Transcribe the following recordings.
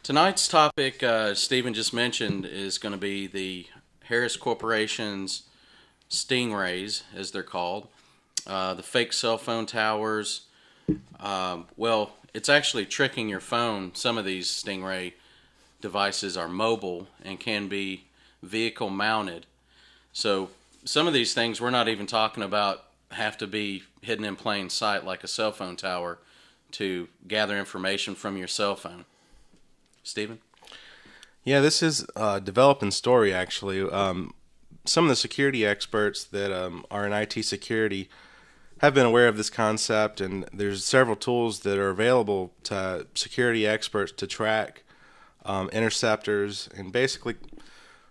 Tonight's topic, Stephen just mentioned, is going to be the Harris Corporation's Stingrays, as they're called, the fake cell phone towers. Well, it's actually tricking your phone. Some of these Stingray devices are mobile and can be vehicle mounted. So some of these things we're not even talking about have to be hidden in plain sight like a cell phone tower to gather information from your cell phone. Stephen? Yeah, this is a developing story, actually. Some of the security experts that are in IT security have been aware of this concept, and there's several tools that are available to security experts to track interceptors. And basically,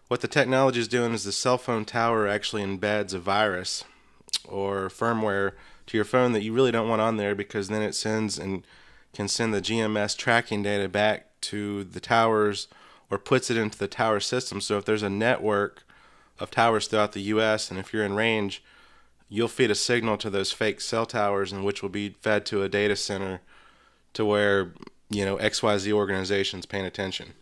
what the technology is doing is the cell phone tower actually embeds a virus or firmware to your phone that you really don't want on there, because then it sends and can send the GMS tracking data back to the towers or puts it into the tower system. So if there's a network of towers throughout the US, and if you're in range, you'll feed a signal to those fake cell towers, and which will be fed to a data center to where, XYZ organization's paying attention.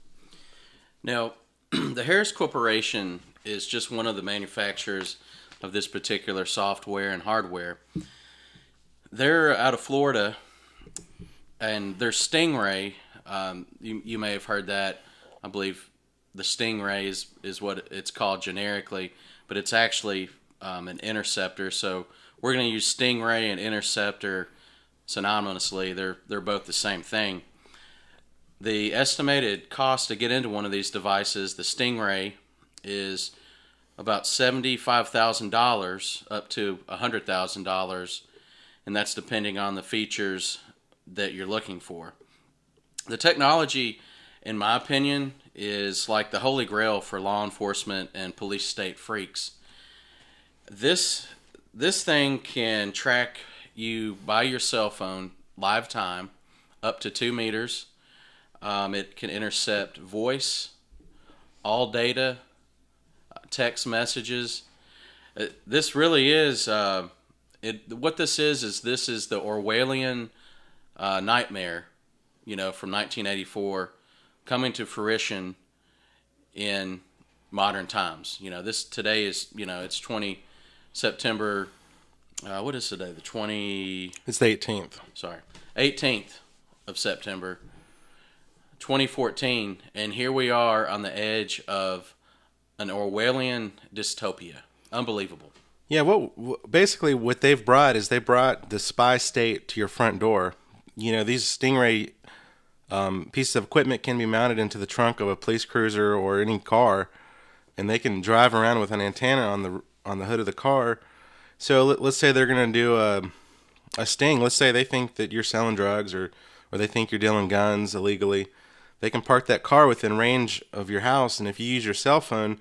Now, the Harris Corporation is just one of the manufacturers of this particular software and hardware. They're out of Florida, and their Stingray, you may have heard that. I believe the Stingray is what it's called generically, but it's actually an interceptor. So we're going to use Stingray and interceptor synonymously. They're both the same thing. The estimated cost to get into one of these devices, the Stingray, is about $75,000 up to $100,000, and that's depending on the features that you're looking for. The technology, in my opinion, is like the holy grail for law enforcement and police state freaks. This thing can track you by your cell phone live time up to 2 meters. It can intercept voice, all data, text messages. This really is what this is this is the Orwellian nightmare, from 1984, coming to fruition in modern times. This today is, it's 20 September. What is today? It's the 18th. Sorry, 18th of September, 2014, and here we are on the edge of an Orwellian dystopia. Unbelievable. Yeah, basically what they've brought is they brought the spy state to your front door. These Stingray pieces of equipment can be mounted into the trunk of a police cruiser or any car, and they can drive around with an antenna on the hood of the car. So let's say they're going to do a sting. Let's say they think that you're selling drugs, or they think you're dealing guns illegally. They can park that car within range of your house, and if you use your cell phone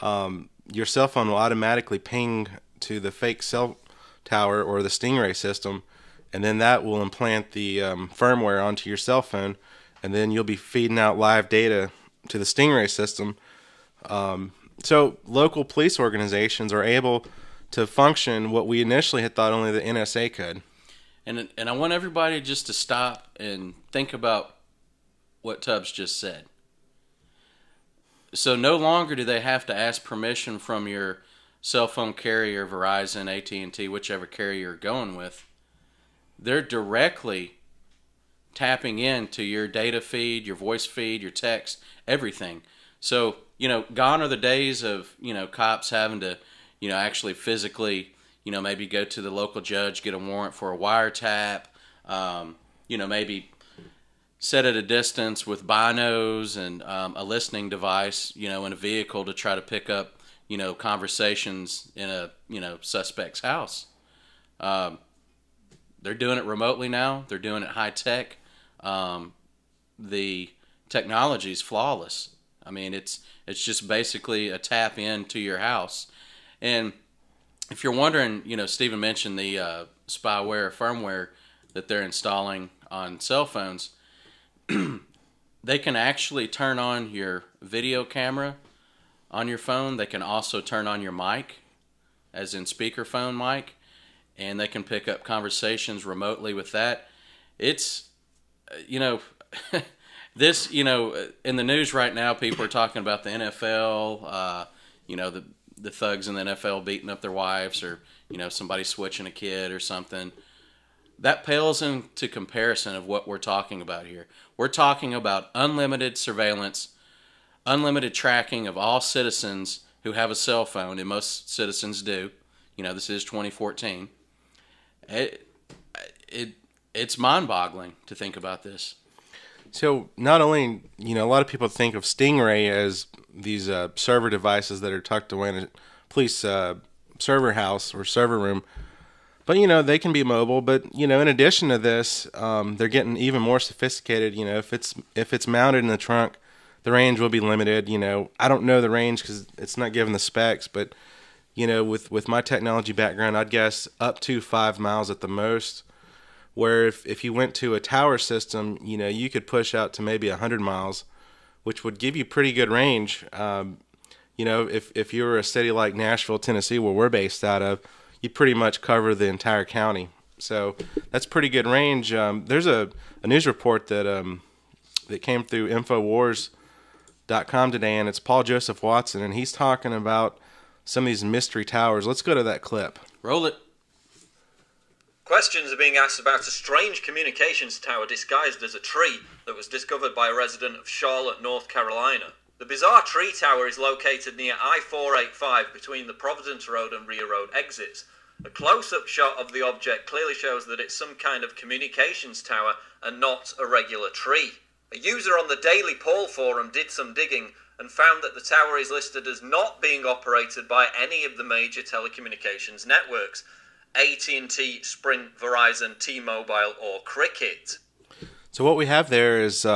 will automatically ping to the fake cell tower or the Stingray system, and then that will implant the firmware onto your cell phone, and then you'll be feeding out live data to the Stingray system. So local police organizations are able to function what we initially had thought only the NSA could. And I want everybody just to stop and think about what Tubbs just said. So no longer do they have to ask permission from your cell phone carrier, Verizon, AT&T, whichever carrier you're going with. They're directly tapping into your data feed, your voice feed, your text, everything. So, gone are the days of, cops having to, actually physically, maybe go to the local judge, get a warrant for a wiretap, maybe set at a distance with binos and a listening device, in a vehicle to try to pick up, conversations in a, suspect's house. They're doing it remotely now. They're doing it high tech. The technology is flawless. I mean, it's just basically a tap into your house. And if you're wondering, Stephen mentioned the spyware firmware that they're installing on cell phones. They can actually turn on your video camera on your phone. They can also turn on your mic, as in speakerphone mic, and they can pick up conversations remotely with that. It's, This, in the news right now, people are talking about the NFL, the thugs in the NFL beating up their wives, or, somebody switching a kid or something. That pales into comparison of what we're talking about here. We're talking about unlimited surveillance, unlimited tracking of all citizens who have a cell phone, and most citizens do. This is 2014. It's mind-boggling to think about this. So not only, a lot of people think of Stingray as these server devices that are tucked away in a police server house or server room, but, they can be mobile. But, in addition to this, they're getting even more sophisticated. If it's mounted in the trunk, the range will be limited. I don't know the range because it's not given the specs, but, with my technology background, I'd guess up to 5 miles at the most. Where if you went to a tower system, you could push out to maybe 100 miles, which would give you pretty good range. If you were a city like Nashville, Tennessee, where we're based out of, you'd pretty much cover the entire county. So that's pretty good range. There's a news report that came through Infowars.com today, and it's Paul Joseph Watson, and he's talking about some of these mystery towers. Let's go to that clip. Roll it. Questions are being asked about a strange communications tower disguised as a tree that was discovered by a resident of Charlotte, North Carolina. The bizarre tree tower is located near I-485 between the Providence Road and Rio Road exits. A close-up shot of the object clearly shows that it's some kind of communications tower and not a regular tree. A user on the Daily Poll forum did some digging and found that the tower is listed as not being operated by any of the major telecommunications networks. AT&T, Sprint, Verizon, T-Mobile, or Cricket. So what we have there is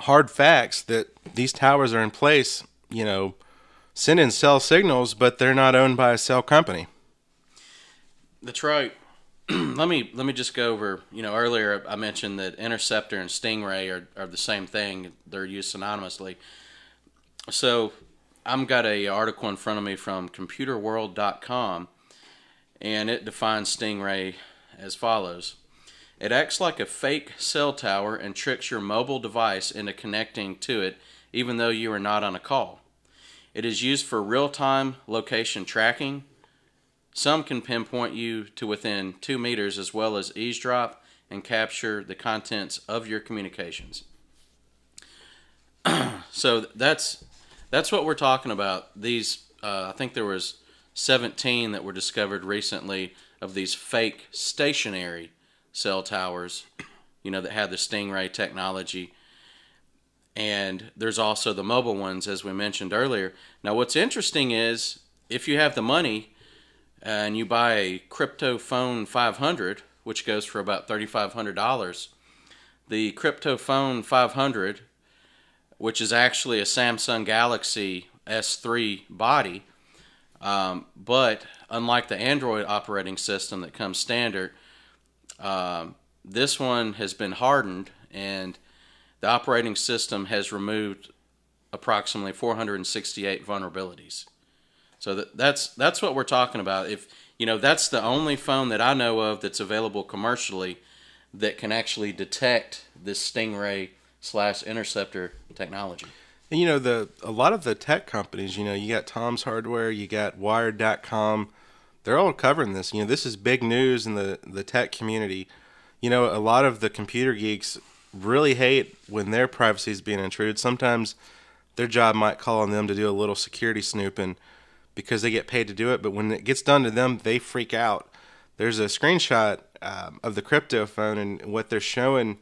hard facts that these towers are in place, sending cell signals, but they're not owned by a cell company. That's right. Let me just go over, earlier I mentioned that Interceptor and Stingray are the same thing. They're used synonymously. So I've got an article in front of me from computerworld.com, and it defines Stingray as follows. It acts like a fake cell tower and tricks your mobile device into connecting to it even though you are not on a call. It is used for real-time location tracking. Some can pinpoint you to within 2 meters, as well as eavesdrop and capture the contents of your communications. So that's what we're talking about. These, I think there was 17 that were discovered recently of these fake stationary cell towers, that had the Stingray technology. And there's also the mobile ones, as we mentioned earlier. Now, what's interesting is if you have the money and you buy a Crypto Phone 500, which goes for about $3,500, the Crypto Phone 500, which is actually a Samsung Galaxy S3 body, but unlike the Android operating system that comes standard, this one has been hardened, and the operating system has removed approximately 468 vulnerabilities. So that's what we're talking about. If that's the only phone that I know of that's available commercially that can actually detect this Stingray / Interceptor technology. And a lot of the tech companies, you got Tom's Hardware, you got Wired.com, they're all covering this. This is big news in the tech community. A lot of the computer geeks really hate when their privacy is being intruded. Sometimes their job might call on them to do a little security snooping because they get paid to do it, but when it gets done to them, they freak out. There's a screenshot of the crypto phone, and what they're showing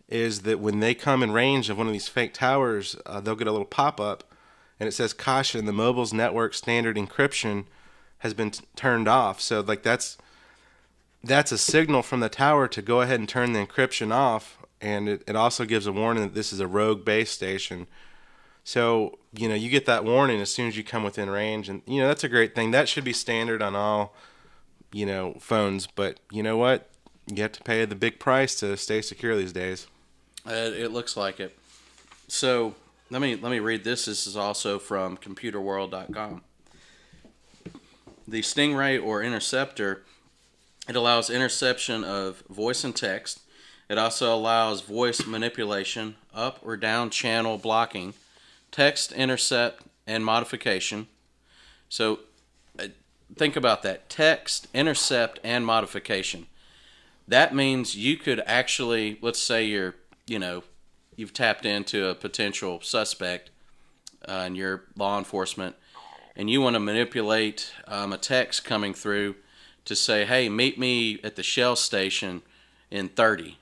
is that when they come in range of one of these fake towers, they'll get a little pop-up, and it says, "Caution, the mobile's network standard encryption has been turned off." So that's a signal from the tower to go ahead and turn the encryption off, and it also gives a warning that this is a rogue base station. So, you get that warning as soon as you come within range, and, that's a great thing. That should be standard on all, phones, but you know what? You have to pay the big price to stay secure these days. It looks like it. So let me read this. This is also from computerworld.com. The Stingray or Interceptor, it allows interception of voice and text, It also allows voice manipulation, up or down channel blocking, text intercept and modification. So think about that. Text, intercept, and modification. That means you could actually, let's say you've tapped into a potential suspect and you're law enforcement, and you want to manipulate a text coming through to say, hey, meet me at the Shell station in 30.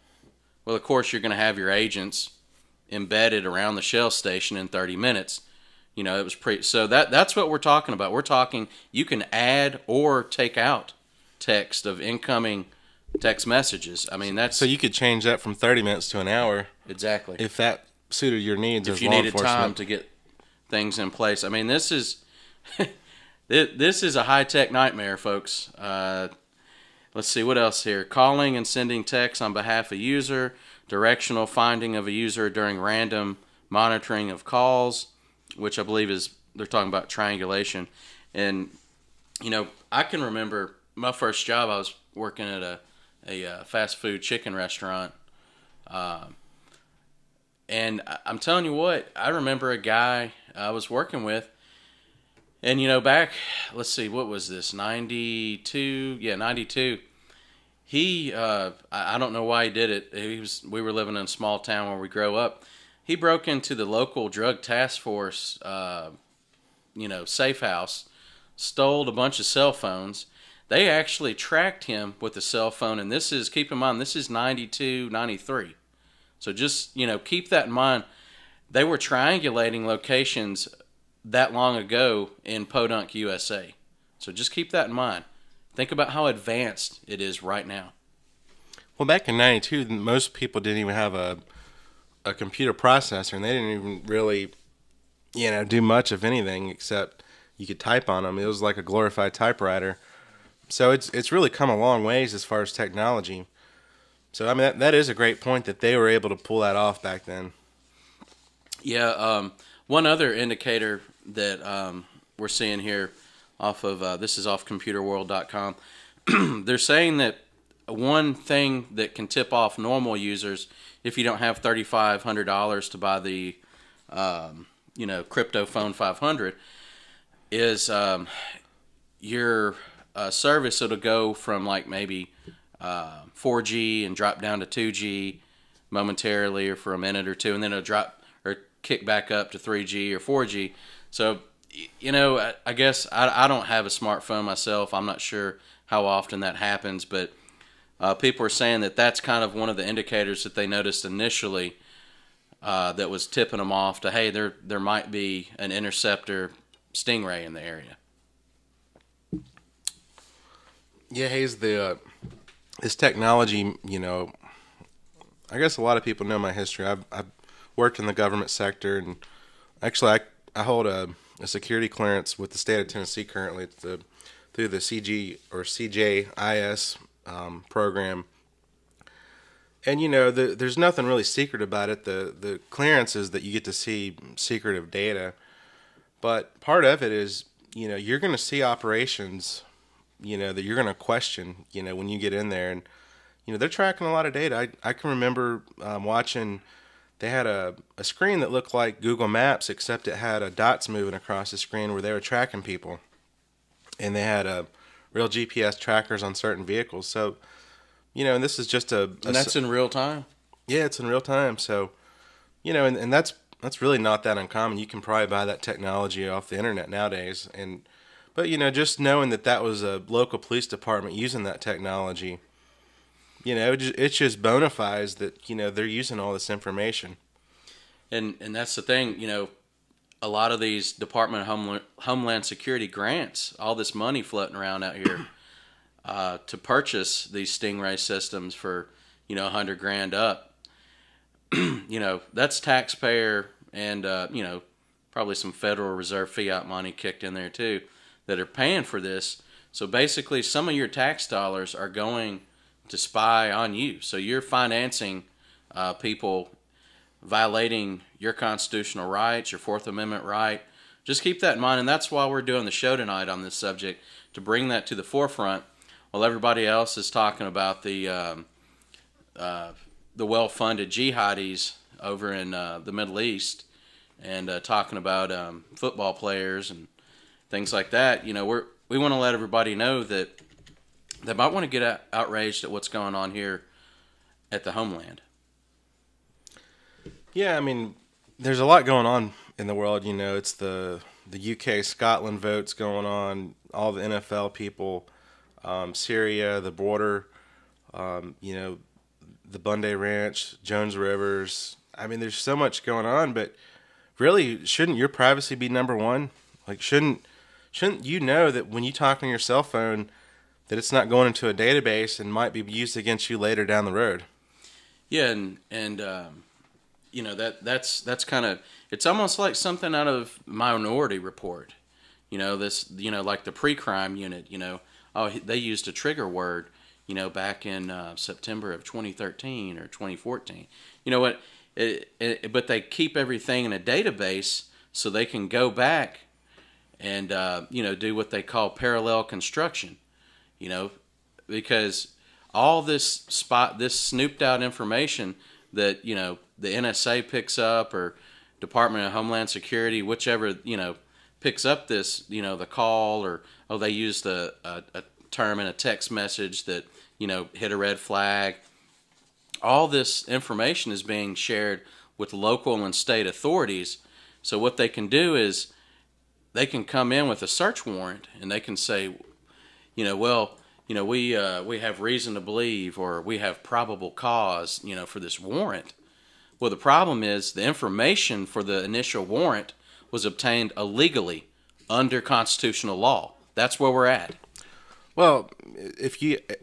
Well, of course, you're going to have your agents embedded around the Shell station in 30 minutes. It was so that's what we're talking about. We're talking you can add or take out text of incoming text messages. I mean, that's so you could change that from 30 minutes to an hour. Exactly. If that suited your needs if as you law needed enforcement. time to get things in place. I mean, this is this is a high-tech nightmare, folks. Let's see what else here. Calling and sending text on behalf of user, directional finding of a user during random monitoring of calls, which I believe they're talking about triangulation. And I can remember my first job. I was working at a fast food chicken restaurant. And I'm telling you what, I remember a guy I was working with, and back, let's see, what was this, 92? Yeah, 92. He, I don't know why he did it. We were living in a small town where we grew up. He broke into the local drug task force, safe house, stole a bunch of cell phones. They actually tracked him with a cell phone, and keep in mind, this is 92, 93. So just, keep that in mind. They were triangulating locations that long ago in Podunk, USA. So just keep that in mind. Think about how advanced it is right now. Well, back in 92, most people didn't even have a computer processor, and they didn't even really, do much of anything except you could type on them. It was like a glorified typewriter. So it's really come a long ways as far as technology. So, I mean, that is a great point that they were able to pull that off back then. Yeah, one other indicator that we're seeing here off of, this is off computerworld.com. They're saying that one thing that can tip off normal users, if you don't have $3,500 to buy the, Crypto Phone 500, is your service. It'll go from like maybe 4G and drop down to 2G momentarily or for a minute or two, and then it'll drop or kick back up to 3G or 4G. So, I guess I don't have a smartphone myself. I'm not sure how often that happens, but people are saying that that's kind of one of the indicators that they noticed initially that was tipping them off to, hey, there might be an interceptor Stingray in the area. Yeah, Hayes, this technology, I guess a lot of people know my history. I've worked in the government sector, and actually I hold a security clearance with the state of Tennessee currently through the CG or CJIS program. And there's nothing really secret about it. The clearance is that you get to see secretive data, but part of it is you're going to see operations that you're going to question when you get in there, and they're tracking a lot of data. I can remember watching. They had a screen that looked like Google Maps, except it had dots moving across the screen where they were tracking people. And they had real GPS trackers on certain vehicles. So, and this is just And that's in real time? Yeah, it's in real time. So, and that's really not that uncommon. You can probably buy that technology off the internet nowadays. But, just knowing that was a local police department using that technology, it's just bona fides that, they're using all this information. And that's the thing, a lot of these Department of Homeland Security grants, all this money floating around out here to purchase these Stingray systems for, $100,000 up. That's taxpayer and, probably some Federal Reserve fiat money kicked in there too that are paying for this. So basically some of your tax dollars are going to spy on you. So you're financing people violating your constitutional rights, your Fourth Amendment right. Just keep that in mind, and that's why we're doing the show tonight on this subject, to bring that to the forefront while everybody else is talking about the the well-funded jihadis over in the Middle East, and talking about football players and things like that. You know, we want to let everybody know that they might want to get outraged at what's going on here at the homeland. Yeah, I mean, there's a lot going on in the world. You know, it's the UK Scotland votes going on, all the NFL people, Syria, the border, you know, the Bundy Ranch, Jones Rivers. I mean, there's so much going on, but really, shouldn't your privacy be number one? Like, shouldn't you know that when you talk on your cell phone, that it's not going into a database and might be used against you later down the road? Yeah, and you know, that's kind of, it's almost like something out of Minority Report. You know, this, you know, like the pre-crime unit. You know, they used a trigger word, you know, back in September of 2013 or 2014. You know what? But they keep everything in a database so they can go back and you know, do what they call parallel construction. You know, because all this snooped out information that, you know, the NSA picks up, or Department of Homeland Security, whichever, you know, picks up this, you know, the call, or they used a term in a text message that, you know, hit a red flag. All this information is being shared with local and state authorities. So what they can do is they can come in with a search warrant, and they can say, you know, well, you know, we have reason to believe, or we have probable cause, you know, for this warrant. Well, the problem is the information for the initial warrant was obtained illegally under constitutional law. That's where we're at. Well,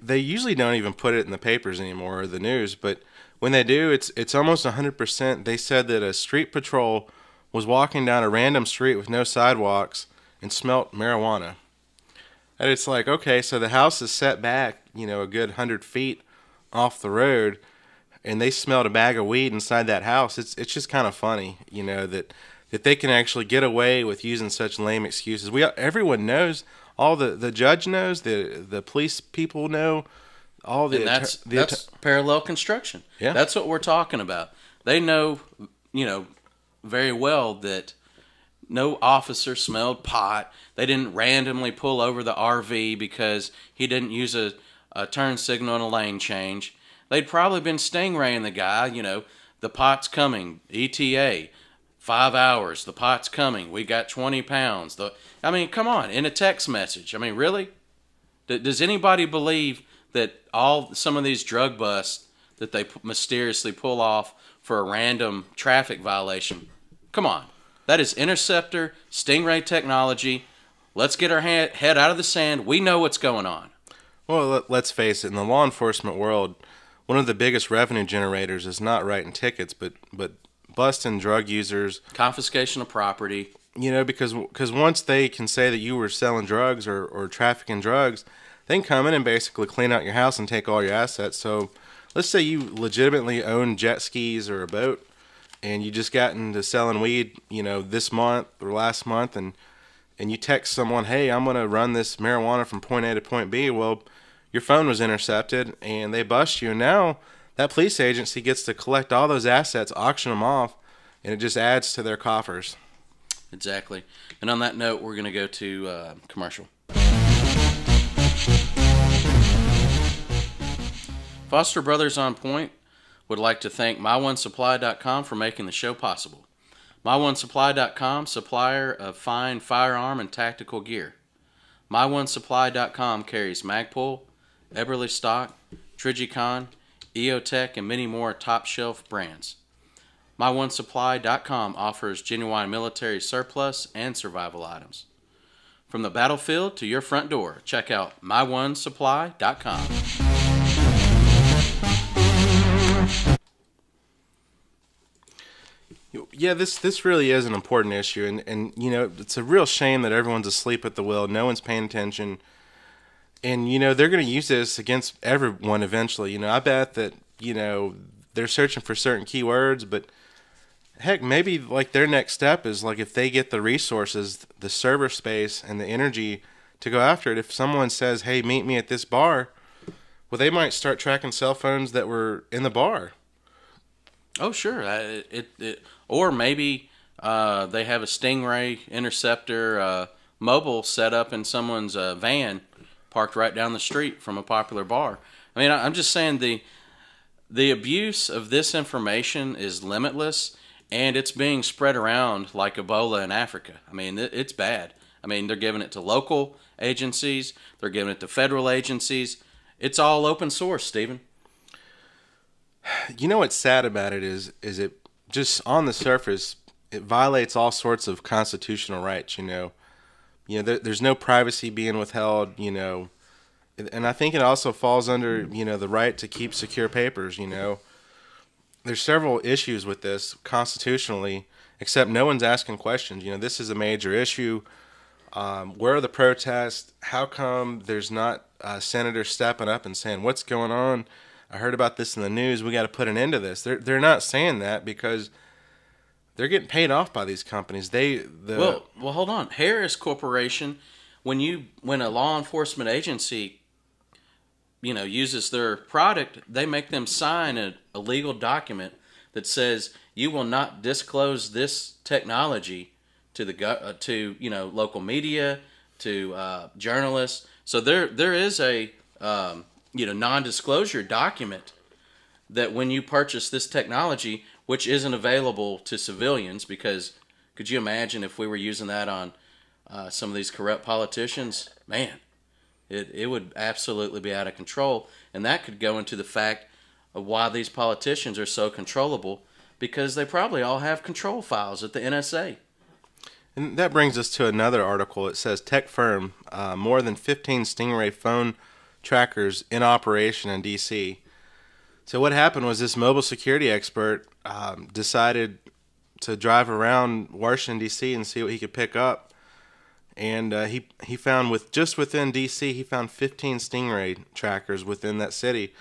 they usually don't even put it in the papers anymore or the news, but when they do, it's almost 100%. They said that a street patrol was walking down a random street with no sidewalks and smelt marijuana. And it's like, okay, so the house is set back, you know, a good 100 feet off the road, and they smelled a bag of weed inside that house. It's just kind of funny, you know, that they can actually get away with using such lame excuses. Everyone knows, all the judge knows, the police people know, all the. And that's parallel construction. Yeah, that's what we're talking about. They know, you know, very well that no officer smelled pot. They didn't randomly pull over the RV because he didn't use a turn signal and a lane change. They'd probably been Stingraying the guy, you know, the pot's coming, ETA, 5 hours, the pot's coming, we got 20 pounds. I mean, come on, in a text message. I mean, really? Does anybody believe that some of these drug busts that they mysteriously pull off for a random traffic violation? Come on. That is interceptor, Stingray technology. Let's get our head out of the sand. We know what's going on. Well, let's face it, in the law enforcement world, one of the biggest revenue generators is not writing tickets, but busting drug users. Confiscation of property. You know, because once they can say that you were selling drugs or trafficking drugs, they can come in and basically clean out your house and take all your assets. So let's say you legitimately own jet skis or a boat, and you just got into selling weed, you know, this month or last month, and you text someone, hey, I'm going to run this marijuana from point A to point B. Well, your phone was intercepted, and they bust you. And now that police agency gets to collect all those assets, auction them off, and it just adds to their coffers. Exactly. And on that note, we're going to go to commercial. Foster Brothers on Point would like to thank MyOneSupply.com for making the show possible. MyOneSupply.com, supplier of fine firearm and tactical gear. MyOneSupply.com carries Magpul, Eberly Stock, Trigicon, EOTech, and many more top-shelf brands. MyOneSupply.com offers genuine military surplus and survival items. From the battlefield to your front door, check out MyOneSupply.com. Yeah, this really is an important issue, and you know, it's a real shame that everyone's asleep at the wheel. No one's paying attention, and you know, they're going to use this against everyone eventually. You know, I bet that, you know, they're searching for certain keywords, but heck, maybe like their next step is like, if they get the resources, the server space, and the energy to go after it. If someone says, hey, meet me at this bar, well, they might start tracking cell phones that were in the bar. Oh, sure. Or maybe they have a Stingray Interceptor mobile set up in someone's van parked right down the street from a popular bar. I mean, I'm just saying the abuse of this information is limitless, and it's being spread around like Ebola in Africa. I mean, it's bad. I mean, they're giving it to local agencies. They're giving it to federal agencies. It's all open source, Stephen. You know what's sad about it is it just on the surface it violates all sorts of constitutional rights. There's no privacy being withheld. And I think it also falls under the right to keep secure papers. There's several issues with this constitutionally, except no one's asking questions. This is a major issue. Where are the protests? How come there's not senators stepping up and saying what's going on? I heard about this in the news. We got to put an end to this. They're not saying that because they're getting paid off by these companies. Well, hold on. Harris Corporation, when a law enforcement agency, uses their product, they make them sign a legal document that says you will not disclose this technology to the local media, to journalists. So there is a non-disclosure document that when you purchase this technology, which isn't available to civilians, because could you imagine if we were using that on some of these corrupt politicians? Man, it would absolutely be out of control, and that could go into the fact of why these politicians are so controllable, because they probably all have control files at the NSA. And that brings us to another article. It says tech firm, more than 15 Stingray phone trackers in operation in D.C. So what happened was this mobile security expert decided to drive around Washington, D.C. and see what he could pick up. And he found within D.C., he found 15 Stingray trackers within that city.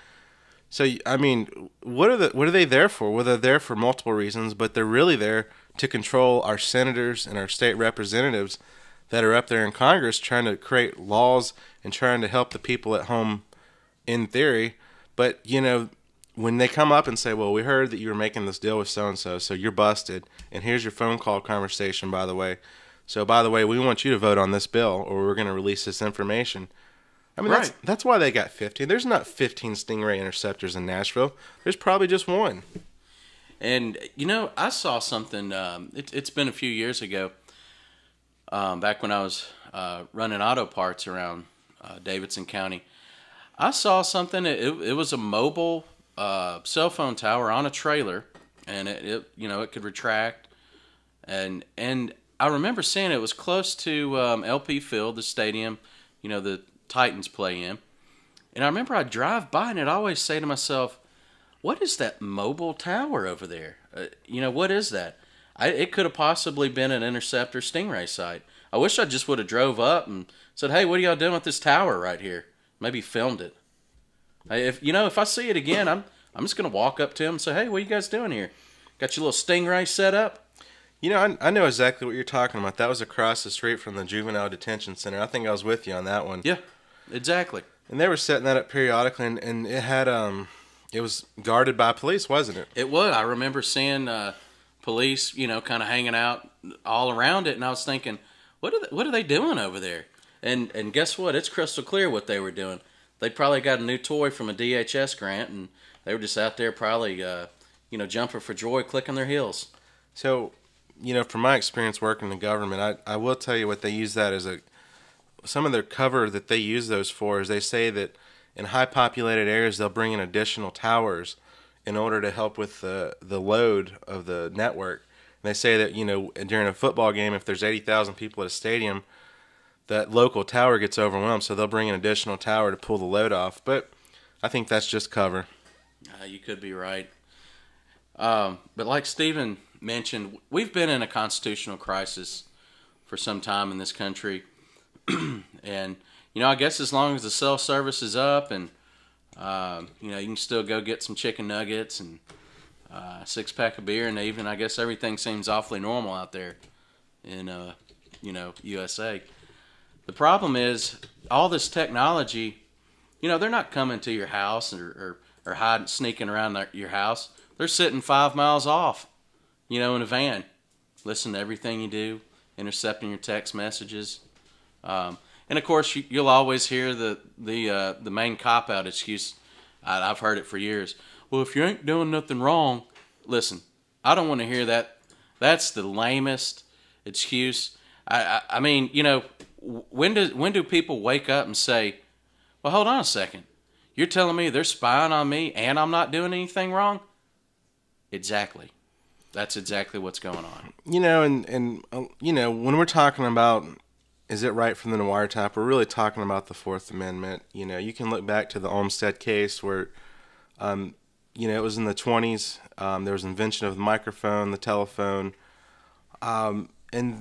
So, I mean, what are they there for? Well, they're there for multiple reasons, but they're really there to control our senators and our state representatives that are up there in Congress trying to create laws and trying to help the people at home in theory. But, when they come up and say, well, we heard that you were making this deal with so-and-so, so you're busted, and here's your phone call conversation, by the way. So, by the way, we want you to vote on this bill, or we're going to release this information. I mean, right. That's why they got 15. There's not 15 Stingray Interceptors in Nashville. There's probably just one. And, I saw something, it's been a few years ago, back when I was running auto parts around Davidson County. I saw something, it was a mobile cell phone tower on a trailer, and it could retract. And I remember seeing it was close to LP Field, the stadium, the Titans play in. And I remember I'd drive by and I'd always say to myself, what is that mobile tower over there? What is that? It could have possibly been an Interceptor Stingray site. I wish I just would have drove up and said, hey, what are y'all doing with this tower right here? Maybe filmed it. If I see it again, I'm just going to walk up to him and say, hey, what are you guys doing here? Got your little Stingray set up? I know exactly what you're talking about. That was across the street from the Juvenile Detention Center. I think I was with you on that one. Yeah, exactly. And they were setting that up periodically, and it had it was guarded by police, wasn't it? It was. I remember seeing police, kind of hanging out all around it, and I was thinking, what are they doing over there? And guess what? It's crystal clear what they were doing. They probably got a new toy from a DHS grant, and they were just out there probably, jumping for joy, clicking their heels. So, from my experience working in the government, I will tell you what they use that as some of their cover that they use those for is they say that in high populated areas they'll bring in additional towers in order to help with the load of the network. And they say that, during a football game, if there's 80,000 people at a stadium, that local tower gets overwhelmed, so they'll bring an additional tower to pull the load off. But I think that's just cover. You could be right. But like Stephen mentioned, we've been in a constitutional crisis for some time in this country. And, I guess as long as the cell service is up and, you can still go get some chicken nuggets and a six-pack of beer in the evening, I guess everything seems awfully normal out there in, USA. The problem is all this technology, they're not coming to your house or hiding, sneaking around your house. They're sitting 5 miles off, in a van, listening to everything you do, intercepting your text messages. And of course, you'll always hear the main cop-out excuse. I've heard it for years. Well, if you ain't doing nothing wrong, listen, I don't want to hear that. That's the lamest excuse. I mean, when do people wake up and say, well, hold on a second. You're telling me they're spying on me and I'm not doing anything wrong? Exactly. That's exactly what's going on. When we're talking about is it right for them to wiretap, we're really talking about the Fourth Amendment. You can look back to the Olmstead case where, it was in the 1920s. There was invention of the microphone, the telephone, and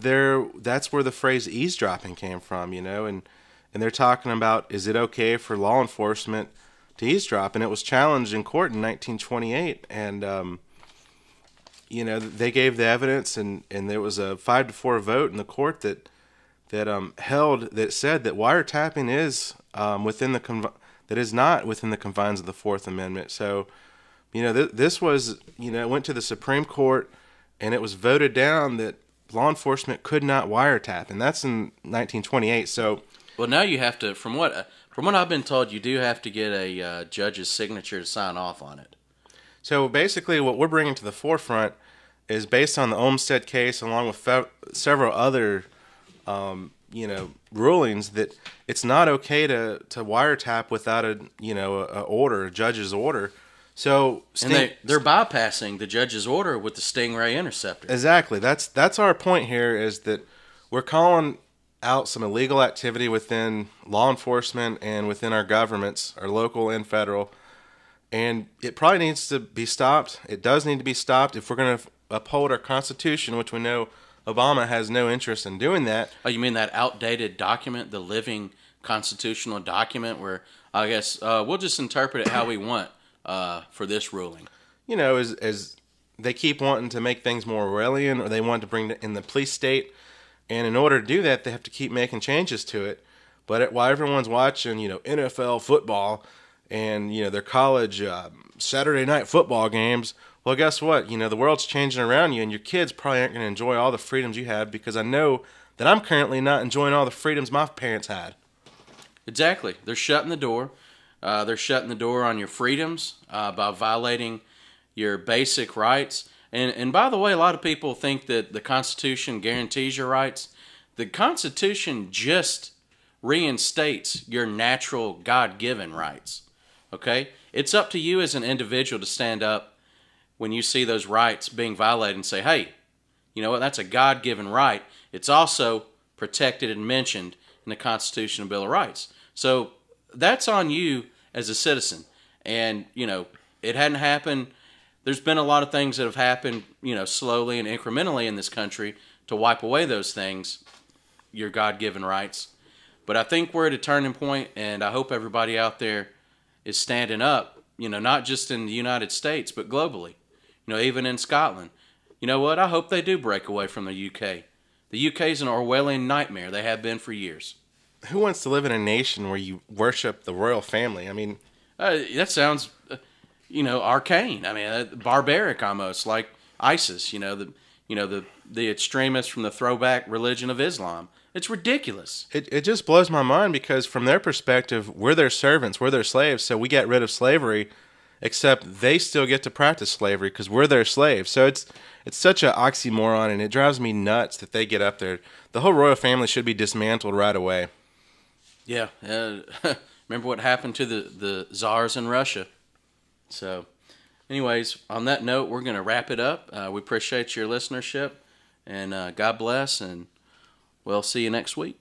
that's where the phrase eavesdropping came from. And they're talking about, is it okay for law enforcement to eavesdrop? And it was challenged in court in 1928, and they gave the evidence, and there was a 5-4 vote in the court that said that wiretapping is that is not within the confines of the Fourth Amendment. So, this was went to the Supreme Court, and it was voted down that law enforcement could not wiretap, and that's in 1928. So, well, now you have to, from what I've been told, you do have to get a judge's signature to sign off on it. So basically, what we're bringing to the forefront is based on the Olmstead case, along with several other, rulings, that it's not okay to wiretap without a judge's order. So and they're bypassing the judge's order with the Stingray Interceptors. Exactly. That's our point here, is that we're calling out some illegal activity within law enforcement and within our governments, our local and federal, and it probably needs to be stopped. It does need to be stopped if we're going to uphold our Constitution, which we know Obama has no interest in doing that. Oh, you mean that outdated document, the living constitutional document, where I guess we'll just interpret it how we want for this ruling? As they keep wanting to make things more Orwellian, or they want to bring in the police state, and in order to do that, they have to keep making changes to it. But while everyone's watching, NFL football and their college Saturday night football games, well, guess what? The world's changing around you, and your kids probably aren't going to enjoy all the freedoms you have, because I know that I'm currently not enjoying all the freedoms my parents had. Exactly. They're shutting the door. They're shutting the door on your freedoms by violating your basic rights. And by the way, a lot of people think that the Constitution guarantees your rights. The Constitution just reinstates your natural God-given rights. Okay? It's up to you as an individual to stand up when you see those rights being violated and say, hey, you know what, that's a God-given right. It's also protected and mentioned in the Constitution and Bill of Rights. So that's on you as a citizen. And, it hadn't happened. There's been a lot of things that have happened, slowly and incrementally in this country to wipe away those things, your God-given rights. But I think we're at a turning point, and I hope everybody out there is standing up, not just in the United States, but globally, even in Scotland. You know what? I hope they do break away from the UK. The UK is an Orwellian nightmare. They have been for years. Who wants to live in a nation where you worship the royal family? I mean, that sounds, arcane. I mean, barbaric almost, like ISIS. The extremists from the throwback religion of Islam. It's ridiculous. It just blows my mind, because from their perspective, we're their servants, we're their slaves, so we get rid of slavery, except they still get to practice slavery because we're their slaves. So it's such an oxymoron, and it drives me nuts that they get up there. The whole royal family should be dismantled right away. Yeah. Remember what happened to the czars in Russia. So, anyways, on that note, we're going to wrap it up. We appreciate your listenership, and God bless, and we'll see you next week.